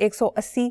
180,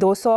200,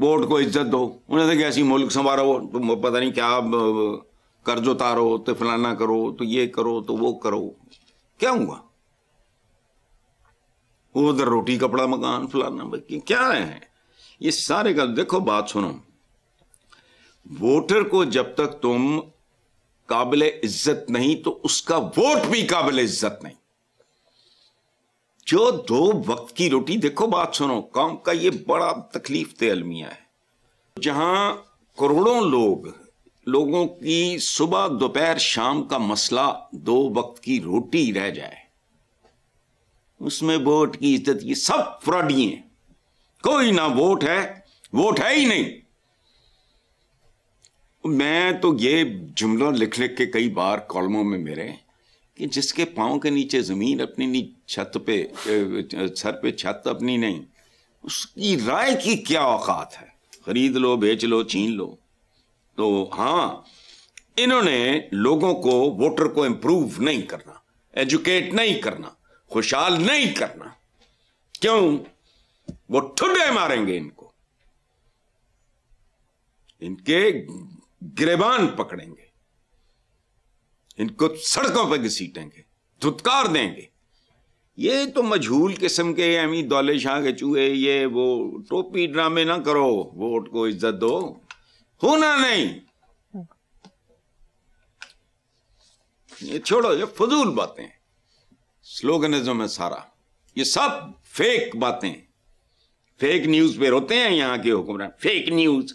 vote کو عزت دو. انہوں نے کہا ایسی ملک سنوارو, تم پتہ نہیں کیا قرض اتارو تو فلانا کرو تو یہ کرو تو وہ کرو. کیا ہوا؟ وہ ادھر روٹی کپڑا مکان فلانا کیا ہے یہ سارے کا. دیکھو بات سنو, ووٹر کو جب تک تم قابل عزت نہیں تو اس کا ووٹ بھی قابل عزت نہیں. جو 2 وقت کی روٹی, دیکھو بات سنو, قوم کا یہ بڑا تکلیف دہ المیہ ہے. جہاں کروڑوں لوگوں کی صبح دوپہر شام کا مسئلہ 2 وقت کی روٹی رہ جائے, اس میں ووٹ کی عزت, یہ سب فراڈی ہیں. کوئی نہ ووٹ ہے ہی نہیں. میں تو یہ جملہ لکھ کے کئی بار کالموں میں میرے کہ جس کے پاؤں کے نیچے زمین اپنی چھت پہ, سر پہ چھت اپنی نہیں, اس کی رائے کی کیا اوقات ہے؟ خرید لو, بیچ لو, چھین لو. تو ہاں, انہوں نے لوگوں کو, ووٹر کو امپروو نہیں کرنا, ایجوکیٹ نہیں کرنا, خوشحال نہیں کرنا. کیوں؟ وہ ٹھڈے ماریں گے ان کو, ان کے گریبان پکڑیں گے, ان کو سڑکوں پہ گھسیٹیں گے, دھتکار دیں گے. یہ تو مجہول قسم کے امی دولے شاہ کے چوہے, یہ وہ ٹوپی ڈرامے نہ کرو, ووٹ کو عزت دو. ہونا نہیں, یہ چھوڑو, یہ فضول باتیں, سلوگنزم ہے سارا. یہ سب فیک باتیں, فیک نیوز پہ ہوتے ہیں یہاں کے حکمران. فیک نیوز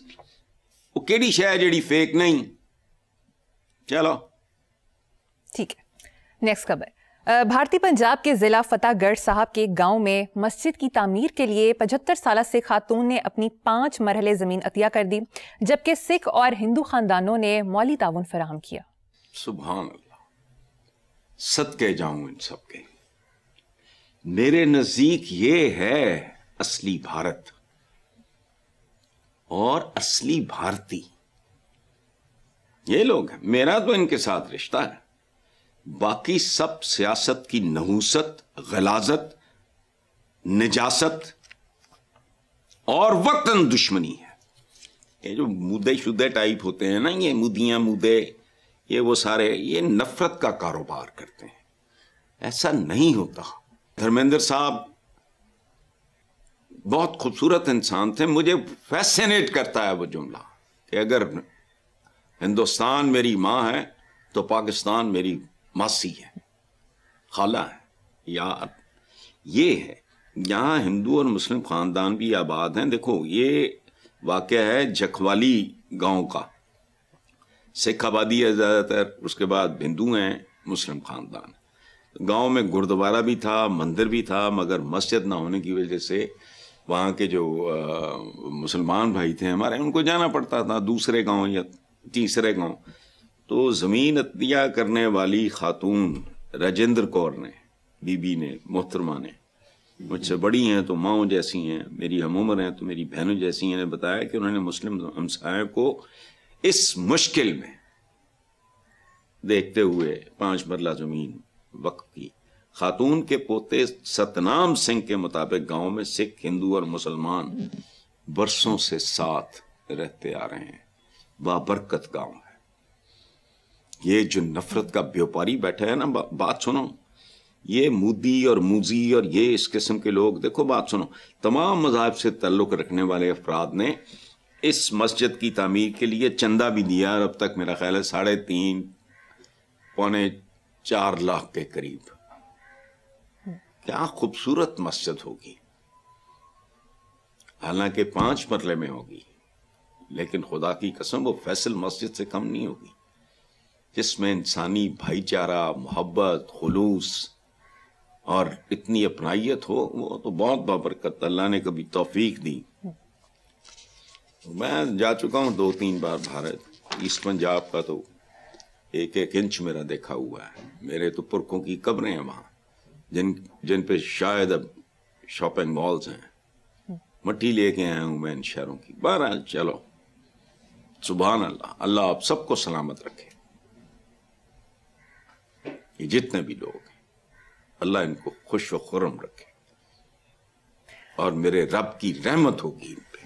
وہ کیڑی شے جڑی فیک نہیں. چلو ٹھیک ہے. نیکسٹ خبر. بھارتی پنجاب کے ضلع فتح گڑھ صاحب کے گاؤں میں مسجد کی تعمیر کے لیے 75 سالہ سکھ خاتون نے اپنی 5 مرحلے زمین عطیہ کر دی, جبکہ سکھ اور ہندو خاندانوں نے مالی تعاون فراہم کیا. سبحان اللہ, صدقے جاؤں ان سب کے. میرے نزدیک یہ ہے اصلی بھارت اور اصلی بھارتی. یہ لوگ ہیں. میرا تو ان کے ساتھ رشتہ ہے, باقی سب سیاست کی نحوست, غلاظت, نجاست اور وقتاً دشمنی ہے. یہ جو مودے شدے ٹائپ ہوتے ہیں نا, یہ مودیاں مودے, یہ وہ سارے, یہ نفرت کا کاروبار کرتے ہیں. ایسا نہیں ہوتا. دھرمیندر صاحب بہت خوبصورت انسان تھے. مجھے فیسینیٹ کرتا ہے وہ جملہ کہ اگر ہندوستان میری ماں ہے تو پاکستان میری ماسی ہے, خالہ ہے. یار یہ ہے, یہاں ہندو اور مسلم خاندان بھی آباد ہیں. دیکھو یہ واقعہ ہے جکھوالی گاؤں کا. سکھ آبادی ہے زیادہ تر, اس کے بعد ہندو ہیں, مسلم خاندان. گاؤں میں گردوارہ بھی تھا, مندر بھی تھا, مگر مسجد نہ ہونے کی وجہ سے وہاں کے جو مسلمان بھائی تھے ہمارے, ان کو جانا پڑتا تھا دوسرے گاؤں یا تیسرے گاؤں. تو زمین عطیہ کرنے والی خاتون راجندر کور نے, بی بی نے, محترمہ نے, مجھ سے بڑی ہیں تو ماؤں جیسی ہیں, میری ہم عمر ہیں تو میری بہنوں جیسی ہیں, نے بتایا کہ انہوں نے مسلم ہمسایوں کو اس مشکل میں دیکھتے ہوئے 5 مرلہ زمین وقف کی. خاتون کے پوتے ستنام سنگھ کے مطابق گاؤں میں سکھ, ہندو اور مسلمان برسوں سے ساتھ رہتے آ رہے ہیں. بابرکت گاؤں ہے. یہ جو نفرت کا بیوپاری بیٹھا ہے نا, بات سنو, یہ مودی اور موزی اور یہ اس قسم کے لوگ, دیکھو بات سنو, تمام مذاہب سے تعلق رکھنے والے افراد نے اس مسجد کی تعمیر کے لیے چندہ بھی دیا, اور اب تک میرا خیال ہے 3.5 پونے 4 لاکھ کے قریب. کیا خوبصورت مسجد ہوگی, حالانکہ 5 مرلے میں ہوگی, لیکن خدا کی قسم وہ فیصل مسجد سے کم نہیں ہوگی, جس میں انسانی بھائی چارہ, محبت, خلوص اور اتنی اپنائیت ہو. وہ تو بہت بابرکت, اللہ نے کبھی توفیق دی. میں جا چکا ہوں 2-3 بار بھارت. ایسٹ پنجاب کا تو 1 انچ میرا دیکھا ہوا ہے. میرے تو پرکھوں کی قبریں ہیں وہاں, جن پہ شاید اب شاپنگ مالز ہیں. مٹی لے کے آیا ہوں میں ان شہروں کی. بہرحال چلو, سبحان اللہ, اللہ آپ سب کو سلامت رکھے. یہ جتنے بھی لوگ ہیں, اللہ ان کو خوش و خرم رکھے, اور میرے رب کی رحمت ہوگی ان پہ.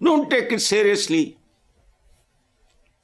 Don't take it seriously.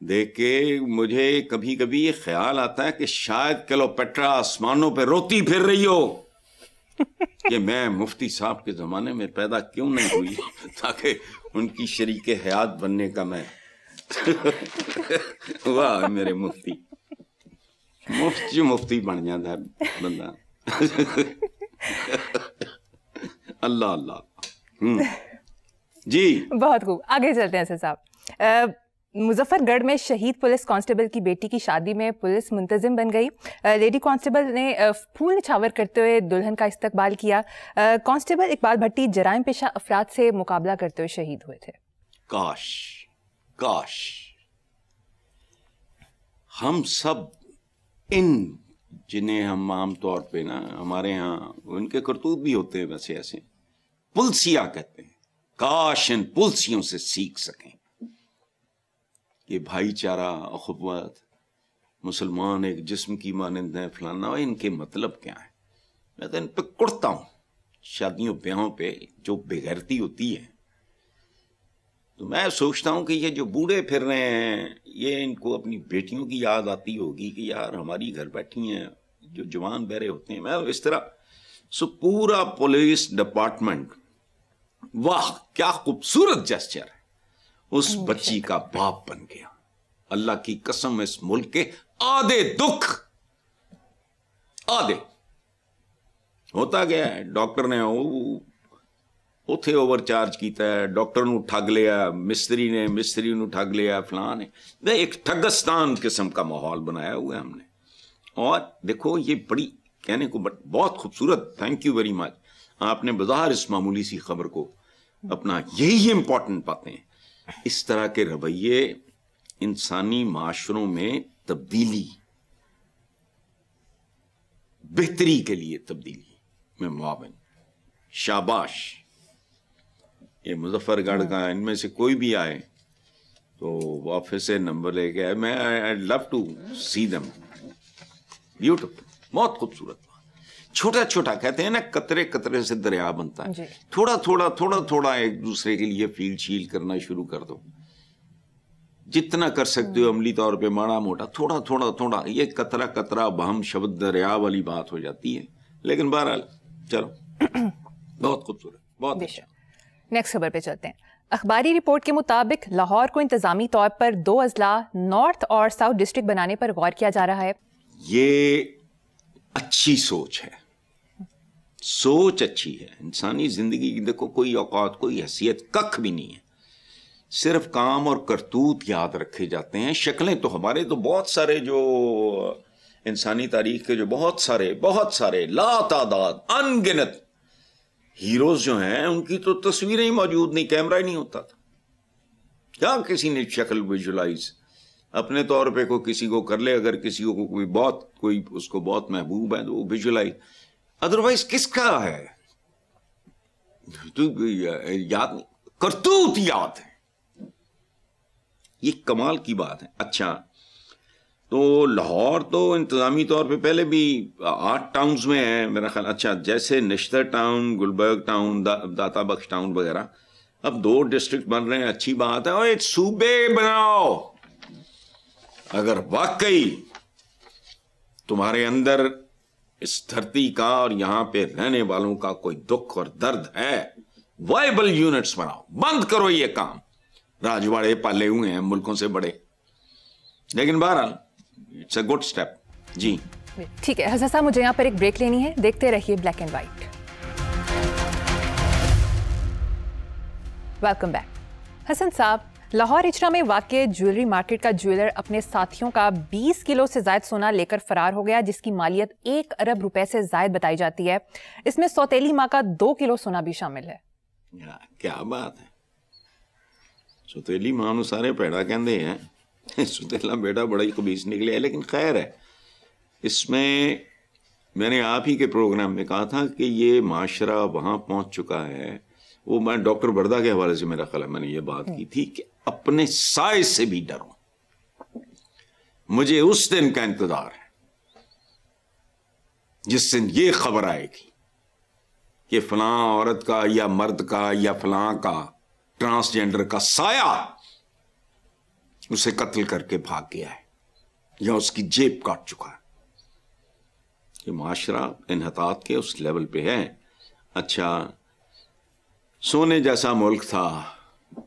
دیکھ کے مجھے کبھی کبھی یہ خیال آتا ہے کہ شاید کلیوپیٹرا آسمانوں پہ روتی پھر رہی ہو کہ میں مفتی صاحب کے زمانے میں پیدا کیوں نہیں ہوئی تاکہ ان کی شریک حیات بننے کا میں واہ میرے مفتی مفتی بن جاتا ہے بندہ. اللہ اللہ. جی بہت خوب, آگے چلتے ہیں صاحب. مظفر گڑھ میں شہید پولیس کانسٹیبل کی بیٹی کی شادی میں پولیس منتظم بن گئی. لیڈی کانسٹیبل نے پھول نچھاور کرتے ہوئے دلہن کا استقبال کیا. کانسٹیبل اقبال بھٹی جرائم پیشہ افراد سے مقابلہ کرتے ہوئے شہید ہوئے تھے. کاش کاش ہم سب ان جنہیں ہم عام طور پہ نا ہمارے ہاں ان کے کرتوت بھی ہوتے ہیں ویسے ایسے پلسیا کہتے ہیں, کاش ان پلسیوں سے سیکھ سکیں کہ بھائی چارہ اخوت مسلمان ایک جسم کی مانند ہیں فلانا, ان کے مطلب کیا ہے. میں تو ان پہ کڑتا ہوں شادیوں بیاہوں پہ جو بغیرتی ہوتی ہے. تو میں سوچتا ہوں کہ یہ جو بوڑھے پھر رہے ہیں یہ ان کو اپنی بیٹیوں کی یاد آتی ہوگی کہ یار ہماری گھر بیٹھی ہیں جو جوان بہرے ہوتے ہیں. میں اس طرح سو پورا پولیس ڈپارٹمنٹ واہ کیا خوبصورت جسچر ہے, اس بچی کا باپ بن گیا. اللہ کی قسم اس ملک کے آدھے دکھ آدھے ہوتا گیا ہے. ڈاکٹر نے اتھے اوور چارج کیتا ہے, ڈاکٹر نو ٹھگ لیا, مستری نو ٹھگ لیا, فلان نے ایک ٹھگستان قسم کا ماحول بنایا ہوا ہے ہم نے. اور دیکھو یہ بڑی کہنے کو بہت خوبصورت, تھینک یو ویری مچ. آپ نے بظاہر اس معمولی سی خبر کو اپنا یہی امپورٹنٹ پاتے ہیں. اس طرح کے رویے انسانی معاشروں میں تبدیلی بہتری کے لیے تبدیلی میں معاون. شاباش. یہ مظفر گڑھ کا ان میں سے کوئی بھی آئے تو آفس سے نمبر لے کے آئے, میں آئی love to C them. Beautiful, بہت خوبصورت. چھوٹا چھوٹا کہتے ہیں نا قطرے قطرے سے دریا بنتا ہے. تھوڑا تھوڑا تھوڑا تھوڑا ایک دوسرے کے لیے فیل شیل کرنا شروع کر دو, جتنا کر سکتے ہو عملی طور پہ ماڑا موٹا تھوڑا تھوڑا تھوڑا, یہ قطرہ قطرہ بہم شبد دریا والی بات ہو جاتی ہے. لیکن بہرحال چلو بہت خوبصورت, بہت اچھا. نیکسٹ خبر پہ چلتے ہیں. اخباری رپورٹ کے مطابق لاہور کو انتظامی طور پر 2 اضلاع نارتھ اور ساؤتھ ڈسٹرکٹ بنانے پر غور کیا جا رہا ہے. یہ اچھی سوچ ہے, سوچ اچھی ہے. انسانی زندگی کی دیکھو کوئی اوقات کوئی حیثیت ککھ بھی نہیں ہے, صرف کام اور کرتوت یاد رکھے جاتے ہیں. شکلیں تو ہمارے تو بہت سارے جو انسانی تاریخ کے جو بہت سارے لا تعداد ان گنت ہیروز جو ہیں ان کی تو تصویریں ہی موجود نہیں, کیمرہ ہی نہیں ہوتا تھا. کیا کسی نے شکل ویژولائز اپنے طور پہ کوئی کسی کو کر لے, اگر کسی کو کوئی اس کو بہت محبوب ہے تو وہ ویژولائز, ادروائز کس کا ہے تو یاد نہیں, کرتوت یاد ہے. یہ کمال کی بات ہے. اچھا تو لاہور تو انتظامی طور پہ پہلے بھی 8 ٹاؤنز میں ہے میرا خیال. اچھا جیسے نشتر ٹاؤن, گلبرگ ٹاؤن, داتا بخش ٹاؤن وغیرہ, اب 2 ڈسٹرکٹ بن رہے ہیں, اچھی بات ہے. اور ایک صوبے بناؤ. اگر واقعی تمہارے اندر اس دھرتی کا اور یہاں پہ رہنے والوں کا کوئی دکھ اور درد ہے, وائبل یونٹس بناؤ. بند کرو یہ کام. راجواڑے پالے ہوئے ہیں ملکوں سے بڑے, لیکن بہرحال اٹس اے گڈ اسٹیپ. جی ٹھیک ہے حسن صاحب, مجھے یہاں پر ایک بریک لینی ہے. دیکھتے رہیے black and white. Welcome back. Hassan Sahib, Lahore اچرا میں واقع جویلری مارکیٹ کا جویلر اپنے ساتھیوں کا 20 کلو سے زائد سونا لے کر فرار ہو گیا, جس کی مالیت 1 ارب روپے سے زائد بتائی جاتی ہے. اس میں سوتیلی ماں کا 2 کلو سونا بھی شامل ہے. کیا بات ہے. سوتیلی ماں سارے پیڑا کہندے ہیں, ستیلا بیٹا بڑا ہی خبیث نکلے ہے. لیکن خیر ہے, اس میں نے آپ ہی کے پروگرام میں کہا تھا کہ یہ معاشرہ وہاں پہنچ چکا ہے. وہ میں ڈاکٹر بردہ کے حوالے سے میرا خیال ہے میں نے یہ بات کی تھی کہ اپنے سائے سے بھی ڈرو. مجھے اس دن کا انتظار ہے جس دن یہ خبر آئے گی کہ فلاں عورت کا یا مرد کا یا فلاں کا ٹرانسجینڈر کا سایہ اسے قتل کر کے بھاگ گیا ہے یا اس کی جیب کاٹ چکا ہے. یہ معاشرہ انحطاط کے اس لیول پہ ہے. اچھا سونے جیسا ملک تھا,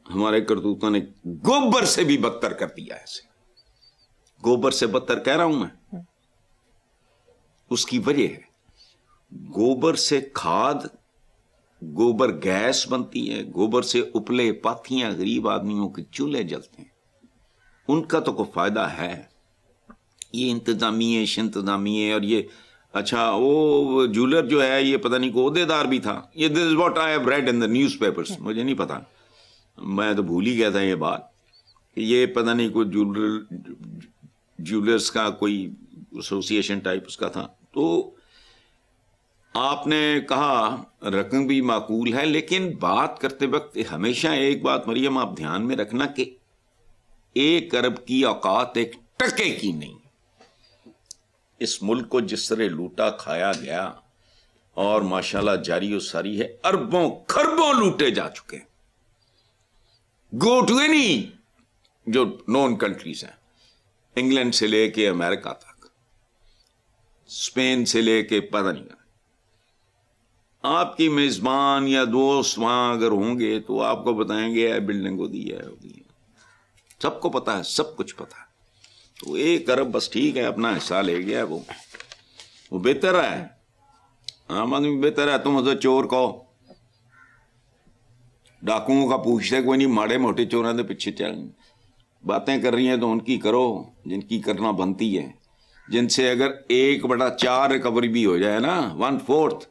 ہمارے کرتوتوں نے گوبر سے بھی بدتر کر دیا ہے اسے. گوبر سے بدتر کہہ رہا ہوں میں, اس کی وجہ ہے گوبر سے کھاد, گوبر گیس بنتی ہے, گوبر سے اپلے پاتھیاں غریب آدمیوں کے چولہے جلتے ہیں, ان کا تو کوئی فائدہ ہے. یہ انتظامیہ شنتظامیہ اور یہ اچھا وہ جولر جو ہے یہ پتہ نہیں کو عہدے دار بھی تھا. یہ this is what I have read in the newspapers, مجھے نہیں پتا, میں تو بھول ہی گیا تھا یہ بات. یہ پتہ نہیں کوئی جولرز کا کوئی ایسوسیشن ٹائپ اس کا تھا. تو آپ نے کہا رقم بھی معقول ہے, لیکن بات کرتے وقت ہمیشہ ایک بات مریم آپ دھیان میں رکھنا کہ 1 ارب کی اوقات 1 ٹکے کی نہیں. اس ملک کو جس طرح لوٹا کھایا گیا اور ماشاءاللہ جاری و ساری ہے, اربوں خربوں لوٹے جا چکے. گو ٹو اینی جو نون کنٹریز ہیں, انگلینڈ سے لے کے امریکہ تک, اسپین سے لے کے پتہ نہیں, آپ کی میزبان یا دوست وہاں اگر ہوں گے تو آپ کو بتائیں گے بلڈنگ دی ہے, سب کو پتا ہے, سب کچھ پتا ہے. تو 1 ارب بس ٹھیک ہے اپنا حصہ لے گیا, وہ بہتر ہے, عام آدمی بہتر ہے. تم اسے چور کہو, ڈاکوؤں کا پوچھتے کوئی نہیں, ماڑے موٹے چوراں دے پیچھے چل باتیں کر رہی ہیں تو ان کی کرو جن کی کرنا بنتی ہے, جن سے اگر 1/4 ریکوری بھی ہو جائے نا, 1/4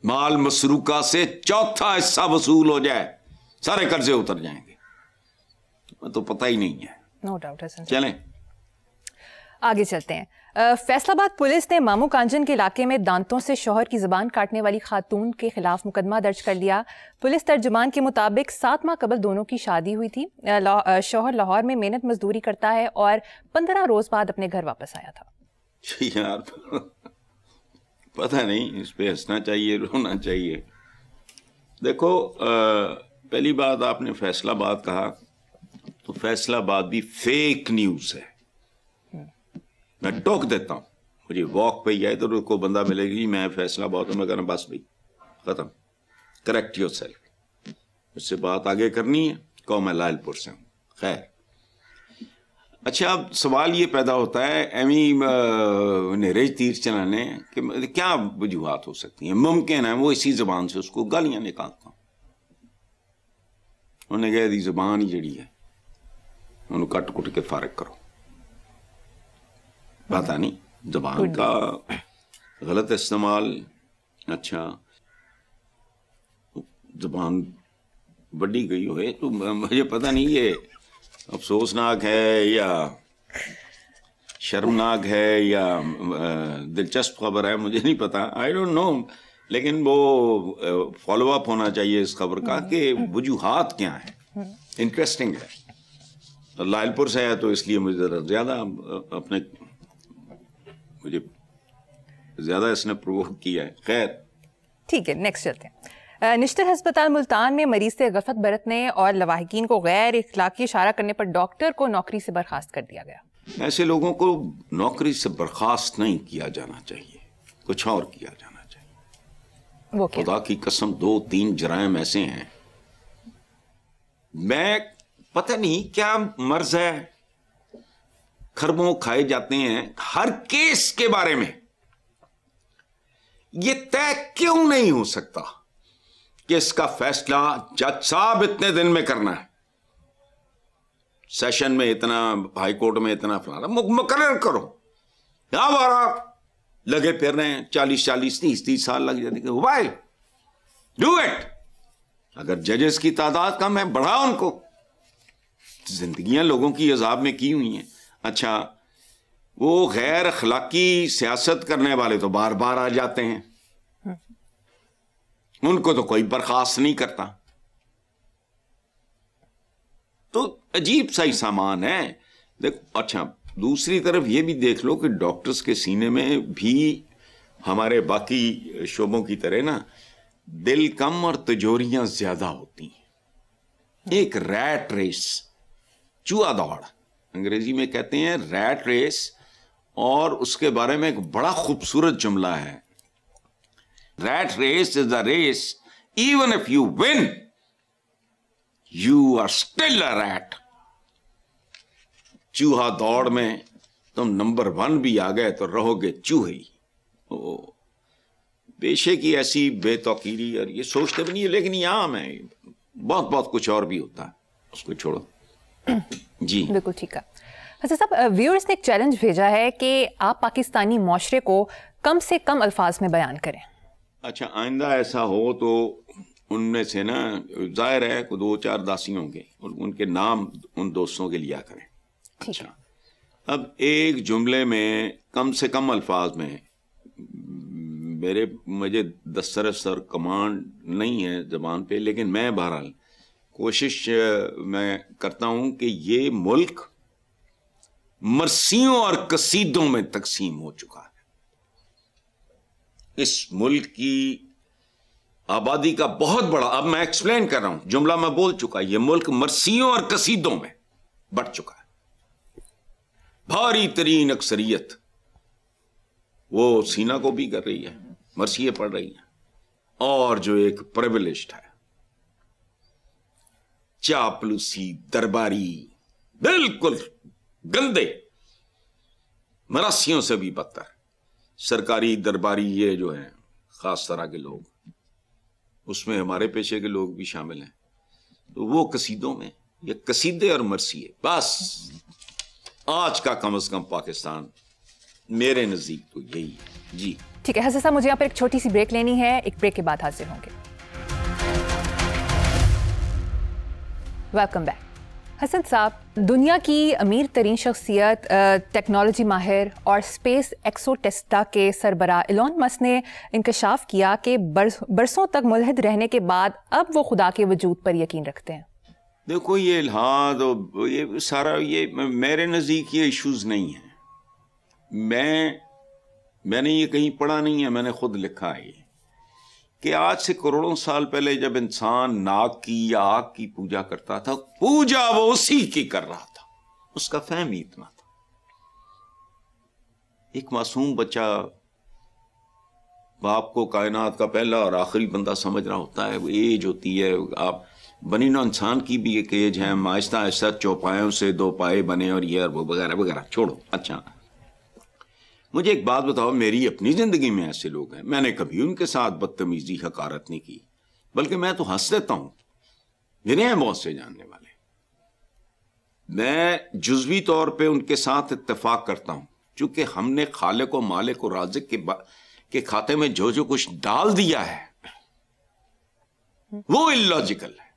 مال مسروقہ سے 1/4 حصہ وصول ہو جائے, سارے قرضے اتر جائیں گے. تو پتہ ہی نہیں ہے. No doubt. چلیں آگے چلتے ہیں. فیصل آباد پولیس نے مامو کانجن کے علاقے میں دانتوں سے شوہر کی زبان کاٹنے والی خاتون کے خلاف مقدمہ درج کر لیا. پولیس ترجمان کے مطابق 7 ماہ قبل دونوں کی شادی ہوئی تھی. شوہر لاہور میں محنت مزدوری کرتا ہے اور 15 روز بعد اپنے گھر واپس آیا تھا. یار پتہ نہیں اس پہ ہنسنا چاہیے رونا چاہیے. دیکھو پہلی بات آپ نے فیصل آباد کہا, تو فیصل آباد بھی فیک نیوز ہے. میں ٹوک دیتا ہوں, مجھے واک پہ ہی آئے تو کوئی بندہ ملے گی میں فیصل آباد ہوں, میں کہنا بس بھائی ختم, کریکٹ یور سیلف. اس سے بات آگے کرنی ہے, کہو میں لائل پور سے ہوں. خیر اچھا اب سوال یہ پیدا ہوتا ہے نیرج تیر چلانے کہ کیا وجوہات ہو سکتی ہیں. ممکن ہے وہ اسی زبان سے اس کو گالیاں نکالتا ہوں, انہوں نے کہا دی زبان ہی جڑی ہے انہوں کٹ کٹ کے فارغ کرو. پتا نہیں زبان کا غلط استعمال, اچھا زبان بڑی گئی ہوئے تو مجھے پتہ نہیں یہ افسوسناک ہے یا شرمناک ہے یا دلچسپ خبر ہے, مجھے نہیں پتا, آئی ڈونٹ نو. لیکن وہ فالو اپ ہونا چاہیے اس خبر کا کہ وجوہات کیا ہیں. انٹرسٹنگ ہے. لائل پور سے ہے تو اس لیے مجھے زیادہ اپنے مجھے زیادہ اس نے پرووک کیا ہے. خیر ٹھیک ہے, نیکسٹ چلتے ہیں. نشتر ہسپتال ملتان میں مریض سے غفلت برتنے اور لواحقین کو غیر اخلاقی اشارہ کرنے پر ڈاکٹر کو نوکری سے برخاست کر دیا گیا. ایسے لوگوں کو نوکری سے برخاست نہیں کیا جانا چاہیے, کچھ اور کیا جانا چاہیے. وہ خدا کی قسم 2-3 جرائم ایسے ہیں, میں پتہ نہیں کیا مرض ہے, خربوں کھائے جاتے ہیں ہر کیس کے بارے میں. یہ طے کیوں نہیں ہو سکتا کہ اس کا فیصلہ جج صاحب اتنے دن میں کرنا ہے, سیشن میں اتنا, ہائی کورٹ میں اتنا, فلانا مقرر کرو. اب آپ لگے پھر رہے ہیں 40-30 سال لگ جاتے ہیں. Why do it. اگر ججز کی تعداد کم ہے بڑھا ان کو. زندگیاں لوگوں کی عذاب میں کی ہوئی ہیں. اچھا وہ غیر اخلاقی سیاست کرنے والے تو بار بار آ جاتے ہیں, ان کو تو کوئی برخاست نہیں کرتا. تو عجیب سا ہی سامان ہے. دیکھو اچھا دوسری طرف یہ بھی دیکھ لو کہ ڈاکٹرز کے سینے میں بھی ہمارے باقی شعبوں کی طرح نا دل کم اور تجوریاں زیادہ ہوتی ہیں. ایک ریٹ ریس چوہا دوڑ انگریزی میں کہتے ہیں ریٹ ریس, اور اس کے بارے میں ایک بڑا خوبصورت جملہ ہے, rat race is the race even if you win you are still a rat. چوہا دوڑ میں تم نمبر 1 بھی آ گئے تو رہو گے چوہے. بے شک یہ ایسی بے توقیری اور یہ سوچتے بھی نہیں ہے, لیکن یہ عام ہے, بہت کچھ اور بھی ہوتا ہے, اس کو چھوڑو. جی بالکل ٹھیک ہے. حسن صاحب, ویورز نے ایک چیلنج بھیجا ہے کہ آپ پاکستانی معاشرے کو کم سے کم الفاظ میں بیان کریں. اچھا, آئندہ ایسا ہو تو ان میں سے نا ظاہر ہے 2-4 داسی ہوں گے, اور ان کے نام ان دوستوں کے لیا کریں. اچھا, اب ایک جملے میں کم سے کم الفاظ میں, مجھے دسترس اور کمانڈ نہیں ہے زبان پہ, لیکن میں بہرحال کوشش میں کرتا ہوں کہ یہ ملک مرثیوں اور قصیدوں میں تقسیم ہو چکا ہے. اس ملک کی آبادی کا بہت بڑا, اب میں ایکسپلین کر رہا ہوں, جملہ میں بول چکا, یہ ملک مرثیوں اور قصیدوں میں بٹ چکا ہے. بھاری ترین اکثریت وہ سینا کو بھی کر رہی ہے, مرثیے پڑھ رہی ہیں, اور جو ایک پریویلیجڈ ہے, چاپلوسی, درباری, بالکل گندے, مراسیوں سے بھی بدتر, سرکاری درباری یہ جو ہیں خاص طرح کے لوگ, اس میں ہمارے پیشے کے لوگ بھی شامل ہیں, تو وہ قصیدوں میں یہ قصیدے اور مرثیے, بس آج کا کم از کم پاکستان میرے نزدیک تو یہی ہے. جی ٹھیک ہے حسن صاحب, مجھے یہاں پر ایک چھوٹی سی بریک لینی ہے, ایک بریک کے بعد حاضر ہوں گے. Welcome back. حسن صاحب, دنیا کی امیر ترین شخصیت, ٹیکنالوجی ماہر اور اسپیس ایکسو ٹیسٹا کے سربراہ ایلون مسک نے انکشاف کیا کہ برسوں تک ملحد رہنے کے بعد اب وہ خدا کے وجود پر یقین رکھتے ہیں. دیکھو, یہ الحاد یہ سارا یہ میرے نزدیک یہ ایشوز نہیں ہیں. میں نے یہ کہیں پڑھا نہیں ہے, میں نے خود لکھا ہے کہ آج سے کروڑوں سال پہلے جب انسان ناگ کی یا آگ کی پوجا کرتا تھا, پوجا وہ اسی کی کر رہا تھا, اس کا فہم ہی اتنا تھا. ایک معصوم بچہ باپ کو کائنات کا پہلا اور آخری بندہ سمجھ رہا ہوتا ہے, وہ ایج ہوتی ہے. آپ بنی نوع انسان کی بھی ایک ایج ہے, آہستہ آہستہ چوپایوں سے 2 پائے بنے, اور یہ وہ وغیرہ وغیرہ چھوڑو. اچھا, مجھے ایک بات بتاؤ, میری اپنی زندگی میں ایسے لوگ ہیں, میں نے کبھی ان کے ساتھ بدتمیزی حقارت نہیں کی, بلکہ میں تو ہنس دیتا ہوں. میرے ہیں بہت سے جاننے والے, میں جزوی طور پہ ان کے ساتھ اتفاق کرتا ہوں, چونکہ ہم نے خالق و مالک و رازق کے کھاتے میں جو کچھ ڈال دیا ہے وہ اللاجیکل ہے.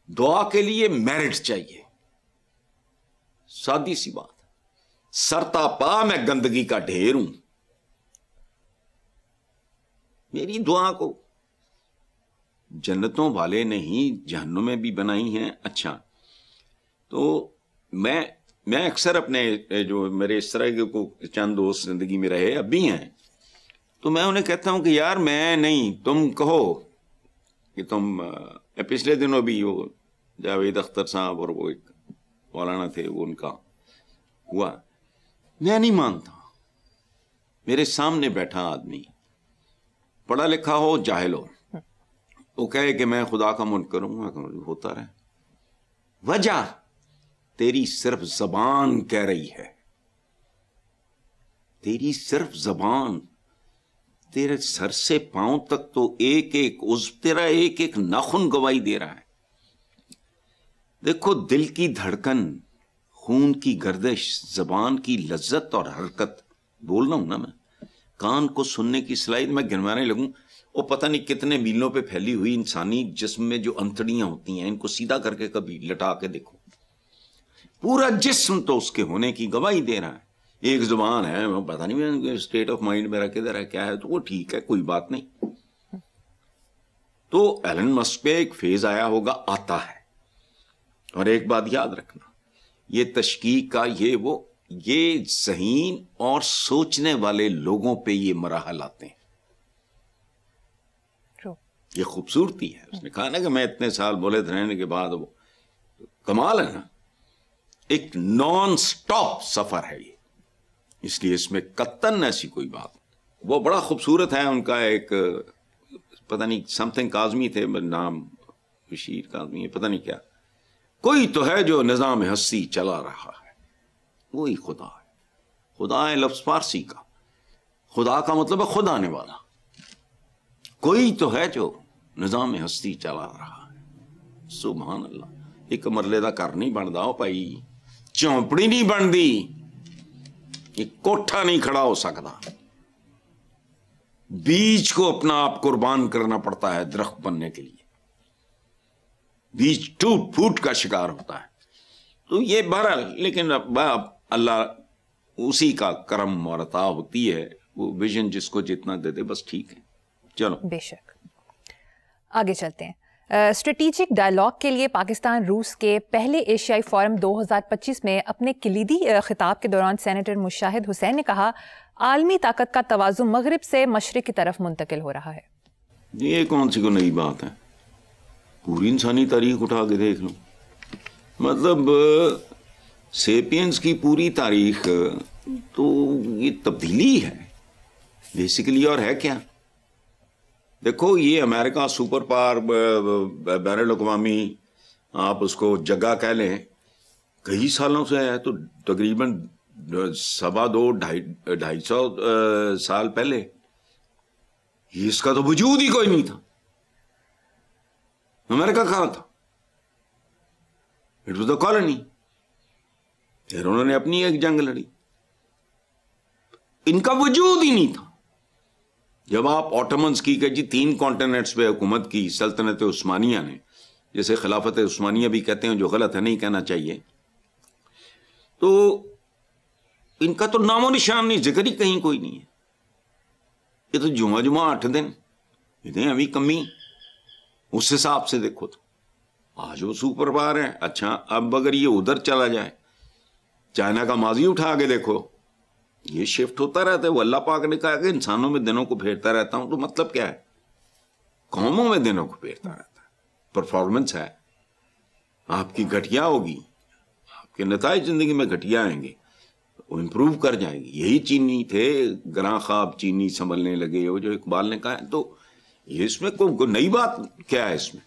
دعا کے لیے میرٹ چاہیے, سادی سی بات. سرتا پا میں گندگی کا ڈھیر ہوں, میری دعا کو جنتوں والے نے ہی جہنم میں بھی بنائی ہیں. اچھا, تو میں اکثر اپنے جو میرے اس طرح کے چند دوست زندگی میں رہے, اب بھی ہیں, تو میں انہیں کہتا ہوں کہ یار میں نہیں, تم کہو کہ تم پچھلے دنوں بھی وہ جاوید اختر صاحب اور وہ ایک مولانا تھے, وہ ان کا ہوا, میں نہیں مانتا. میرے سامنے بیٹھا آدمی پڑھا لکھا ہو جاہل ہو, وہ کہے کہ میں خدا کا منکر ہوں, ہوتا رہے. وجہ تیری صرف زبان کہہ رہی ہے, تیری صرف زبان, تیرے سر سے پاؤں تک تو ایک ایک عضو تیرا ایک ایک ناخن گواہی دے رہا ہے. دیکھو, دل کی دھڑکن, خون کی گردش, زبان کی لذت اور حرکت, بول رہا ہوں نا میں, کان کو سننے کی صلاحیت, میں گنوانے لگوں وہ پتہ نہیں کتنے میلوں پہ پھیلی ہوئی انسانی جسم میں جو انتڑیاں ہوتی ہیں, ان کو سیدھا کر کے کبھی لٹا کے دیکھو, پورا جسم تو اس کے ہونے کی گواہی دے رہا ہے. ایک زبان ہے, پتہ نہیں اسٹیٹ آف مائنڈ میرا کدھر ہے, کیا ہے, تو وہ ٹھیک ہے, کوئی بات نہیں. تو ایلن مسک پہ ایک فیز آیا ہوگا, آتا ہے. اور ایک بات یاد رکھنا, یہ تشکیک کا یہ ذہین اور سوچنے والے لوگوں پہ یہ مراحل آتے ہیں. یہ خوبصورتی ہے. اس نے کہا نا کہ میں اتنے سال مولد رہنے کے بعد, وہ کمال ہے نا, ایک نان سٹاپ سفر ہے یہ, اس لیے اس میں قطعاً ایسی کوئی بات. وہ بڑا خوبصورت ہے. ان کا ایک پتہ نہیں سم تھنگ کاظمی تھے, نام بشیر کاظمی ہے, پتہ نہیں کیا. کوئی تو ہے جو نظام ہستی چلا رہا ہے, وہی خدا ہے. خدا ہے لفظ فارسی کا, خدا کا مطلب ہے خود آنے والا. کوئی تو ہے جو نظام ہستی چلا رہا ہے. سبحان اللہ. ایک مرلے دا گھر نہیں بنتا ہو بھائی, چونپڑی نہیں بنتی, ایک کوٹھا نہیں کھڑا ہو سکتا. بیج کو اپنا آپ قربان کرنا پڑتا ہے درخت بننے کے لیے. بیج ٹوٹ پھوٹ کا شکار ہوتا ہے. تو یہ بہرحال, لیکن اللہ اسی کا کرم اور عطا ہوتی ہے. وہ ویژن جس کو جتنا دے دے بس ٹھیک ہے. چلو بے شک آگے چلتے ہیں. اسٹریٹجک ڈائلاگ کے لیے پاکستان روس کے پہلے ایشیائی فورم 2025 میں اپنے کلیدی خطاب کے دوران سینیٹر مشاہد حسین نے کہا عالمی طاقت کا توازن مغرب سے مشرق کی طرف منتقل ہو رہا ہے. یہ کون سی کو نئی بات ہے؟ پوری انسانی تاریخ اٹھا کے دیکھ لو. مطلب سیپینز کی پوری تاریخ تو یہ تبدیلی ہے بیسیکلی. اور ہے کیا؟ دیکھو یہ امریکہ سپر پاور بین الاقوامی, آپ اس کو جگہ کہہ لیں, کئی سالوں سے ہے. تو تقریباً 250-250 سال پہلے اس کا تو وجود ہی کوئی نہیں تھا. امریکہ کہاں تھا؟ It was a colony. پھر انہوں نے اپنی ایک جنگ لڑی. ان کا وجود ہی نہیں تھا. جب آپ آٹومنز کی کہ جی 3 کانٹیننٹس پہ حکومت کی سلطنت عثمانیہ نے, جیسے خلافت عثمانیہ بھی کہتے ہیں, جو غلط ہے, نہیں کہنا چاہیے, تو ان کا تو نام و نشان نہیں, ذکر ہی کہیں کوئی نہیں ہے. یہ تو جمعہ 8 دن اتنے ابھی کمی. اس حساب سے دیکھو تو آج وہ سپر پاور ہے. اچھا اب اگر یہ ادھر چلا جائے, چائنا کا ماضی اٹھا کے دیکھو, یہ شفٹ ہوتا رہتا ہے. وہ اللہ پاک نے کہا کہ انسانوں میں دنوں کو پھیرتا رہتا ہوں, تو مطلب کیا ہے؟ قوموں میں دنوں کو پھیرتا رہتا ہے. پرفارمنس ہے آپ کی گھٹیا ہوگی, آپ کے نتائج زندگی میں گھٹیا آئیں گے, وہ امپروو کر جائیں گے. یہی چینی تھے, گراں خواب چینی سنبھلنے لگے, وہ جو اقبال نے کہا ہے. تو یہ اس میں کوئی نئی بات کیا ہے؟ اس میں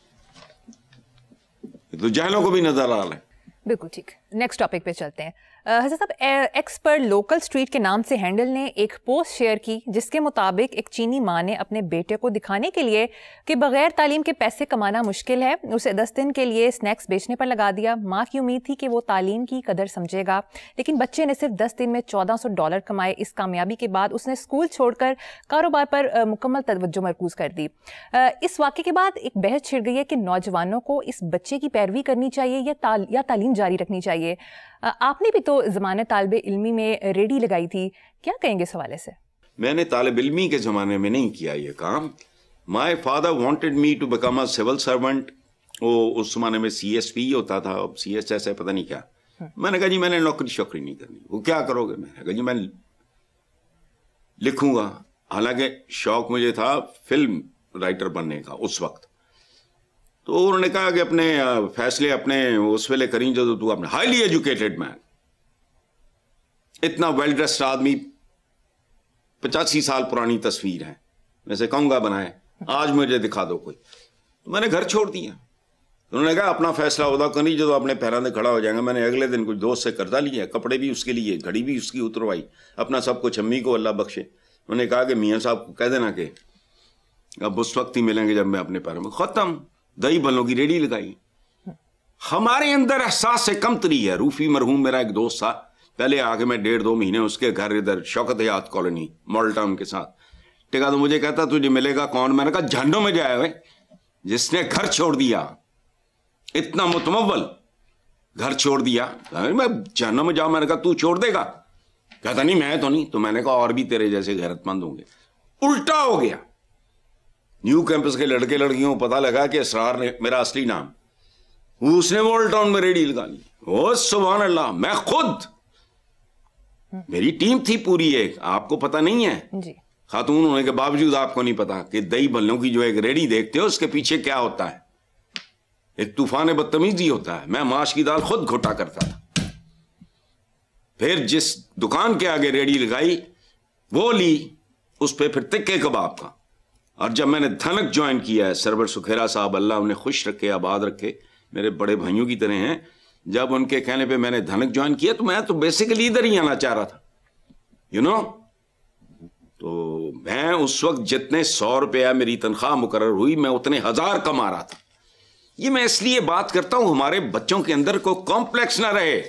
تو جہلوں کو بھی نظر آ رہا ہے. بالکل ٹھیک. نیکسٹ ٹاپک پہ چلتے ہیں. حضرت صاحب, ایکس پر لوکل اسٹریٹ کے نام سے ہینڈل نے ایک پوسٹ شیئر کی جس کے مطابق ایک چینی ماں نے اپنے بیٹے کو دکھانے کے لیے کہ بغیر تعلیم کے پیسے کمانا مشکل ہے, اسے 10 دن کے لیے اسنیکس بیچنے پر لگا دیا. ماں کی امید تھی کہ وہ تعلیم کی قدر سمجھے گا, لیکن بچے نے صرف 10 دن میں $1400 کمائے. اس کامیابی کے بعد اس نے اسکول چھوڑ کر کاروبار پر مکمل توجہ مرکوز کر دی. اس واقعے کے بعد ایک بحث چھڑ گئی ہے کہ نوجوانوں کو اس بچے کی پیروی کرنی چاہیے یا تعلیم جاری رکھنی چاہیے. آپ نے بھی تو زمانے طالب علمی میں ریڈی لگائی تھی, کیا کہیں گے اس حوالے سے؟ میں نے طالب علمی کے زمانے میں نہیں کیا یہ کام. My father wanted me to become a civil servant. وہ اس زمانے میں CSP ہوتا تھا, اب CSS ہے پتہ نہیں کیا. میں نے کہا جی میں نے نوکری شوکری نہیں کرنی. وہ کیا کرو گے؟ میں نے کہا جی میں لکھوں گا. حالانکہ شوق مجھے تھا فلم رائٹر بننے کا اس وقت. تو انہوں نے کہا کہ اپنے فیصلے اپنے اس ویلے کریں جو تو اپنے ہائیلی ایجوکیٹڈ مین, اتنا ویل ڈریسڈ آدمی, 85 سال پرانی تصویر ہے, میں سے کہوں گا بنائے, آج مجھے دکھا دو کوئی. تو میں نے گھر چھوڑ دیا. انہوں نے کہا اپنا فیصلہ ہوتا کریں جو اپنے پیروں سے کھڑا ہو جائیں گا. میں نے اگلے دن کچھ دوست سے قرضہ لیا, کپڑے بھی اس کے لیے, گھڑی بھی اس کی اتروائی, اپنا سب کچھ امی کو اللہ بخشے. انہوں نے کہا کہ میاں صاحب کو کہہ دینا کہ اب اس وقت ہی ملیں گے جب میں اپنے پیروں میں. ختم. دہی بھلوں کی ریڈی لگائی. ہمارے اندر احساس سے کم تری ہے. روفی مرحوم میرا ایک دوست تھا, پہلے آ کے میں 1.5-2 مہینے اس کے گھر ادھر شوکت حیات کالونی ماڈل ٹاؤن کے ساتھ ٹکا, تو مجھے کہتا تجھے ملے گا کون؟ میں نے کہا جھنڈوں میں جائے ہوئے جس نے گھر چھوڑ دیا, اتنا متمول گھر چھوڑ دیا. میں جہنم میں جاؤں. میں نے کہا تو چھوڑ دے گا؟ کہتا نہیں میں تو نہیں. تو میں نے کہا اور بھی تیرے جیسے غیرت مند ہوں گے. الٹا ہو گیا. نیو کیمپس کے لڑکے لڑکیوں کو پتا لگا کہ اسرار نے میرا اصلی نام, اس نے ماڈل ٹاؤن میں ریڈی لگا لی. او سبحان اللہ. میں خود, میری ٹیم تھی پوری ایک, آپ کو پتہ نہیں ہے, جی خاتون ہونے کے باوجود آپ کو نہیں پتا کہ دہی بھلوں کی جو ایک ریڑھی دیکھتے ہو اس کے پیچھے کیا ہوتا ہے. ایک طوفان بدتمیزی ہوتا ہے. میں ماش کی دال خود گھوٹا کرتا تھا. پھر جس دکان کے آگے ریڑھی لگائی وہ لی, اس پہ پھر تکے کباب کا. اور جب میں نے دھنک جوائن کیا ہے, سرور سکھیرا صاحب اللہ انہیں خوش رکھے, آباد رکھے, میرے بڑے بھائیوں کی طرح ہیں, جب ان کے کہنے پہ میں نے دھنک جوائن کیا تو میں تو بیسیکلی ادھر ہی آنا چاہ رہا تھا, یو نو. تو میں اس وقت جتنے 100 روپیہ میری تنخواہ مقرر ہوئی میں اتنے 1000 کما رہا تھا. یہ میں اس لیے بات کرتا ہوں ہمارے بچوں کے اندر کوئی کمپلیکس نہ رہے.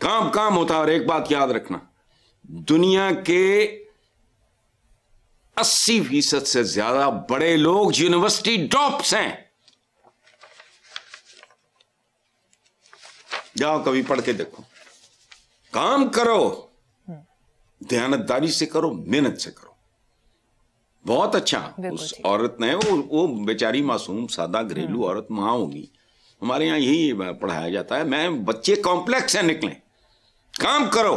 کام ہوتا ہے. اور ایک بات یاد رکھنا, دنیا کے 80% سے زیادہ بڑے لوگ یونیورسٹی ڈراپس ہیں. جاؤ کبھی پڑھ کے دیکھو. کام کرو, دیانتداری سے کرو, محنت سے کرو. بہت اچھا. اس عورت نے وہ بیچاری معصوم سادہ گھریلو عورت ماں ہوگی. ہمارے یہاں یہی پڑھایا جاتا ہے. میں بچے کمپلیکس ہیں نکلیں, کام کرو,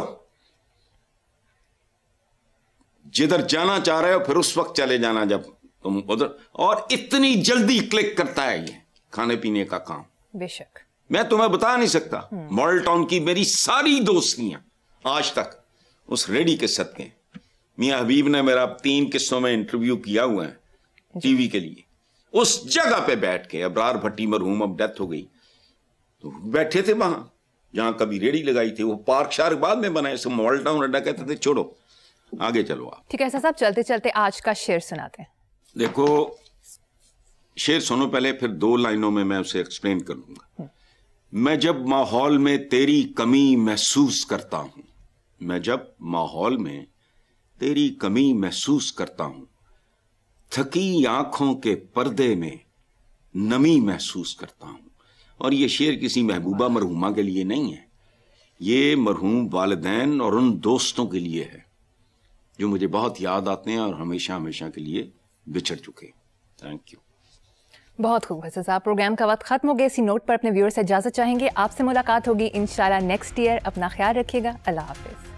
جدھر جانا چاہ رہے ہو پھر اس وقت چلے جانا جب تم ادھر. اور اتنی جلدی کلک کرتا ہے یہ کھانے پینے کا کام. بے شک میں تمہیں بتا نہیں سکتا. ماڈل ٹاؤن کی میری ساری دوستیاں آج تک اس ریڈی کے صدقے. میاں حبیب نے میرا 3 قصوں میں انٹرویو کیا ہوا ہے ٹی وی کے لیے. اس جگہ پہ بیٹھ کے, ابرار بھٹی مرحوم اب ڈیتھ ہو گئی, تو بیٹھے تھے وہاں جہاں کبھی ریڑھی لگائی تھی. وہ پارک شارک بعد میں بنا, اسے ماڈل ٹاؤن اڈا کہتے تھے. چھوڑو آگے چلو آپ. ٹھیک ہے صاحب, چلتے چلتے آج کا شعر سناتے ہیں. دیکھو شعر سنو پہلے, پھر 2 لائنوں میں اسے ایکسپلین کر دوں گا. میں جب ماحول میں تیری کمی محسوس کرتا ہوں, میں جب ماحول میں تیری کمی محسوس کرتا ہوں, تھکی آنکھوں کے پردے میں نمی محسوس کرتا ہوں. اور یہ شعر کسی محبوبہ مرحومہ کے لیے نہیں ہے, یہ مرحوم والدین اور ان دوستوں کے لیے ہے جو مجھے بہت یاد آتے ہیں اور ہمیشہ ہمیشہ کے لیے بچھڑ چکے. Thank you. بہت خوب حسن صاحب, پروگرام کا وقت ختم ہو گیا. اسی نوٹ پر اپنے ویور سے اجازت چاہیں گے. آپ سے ملاقات ہوگی انشاءاللہ نیکسٹ ایئر. اپنا خیال رکھیے گا. اللہ حافظ.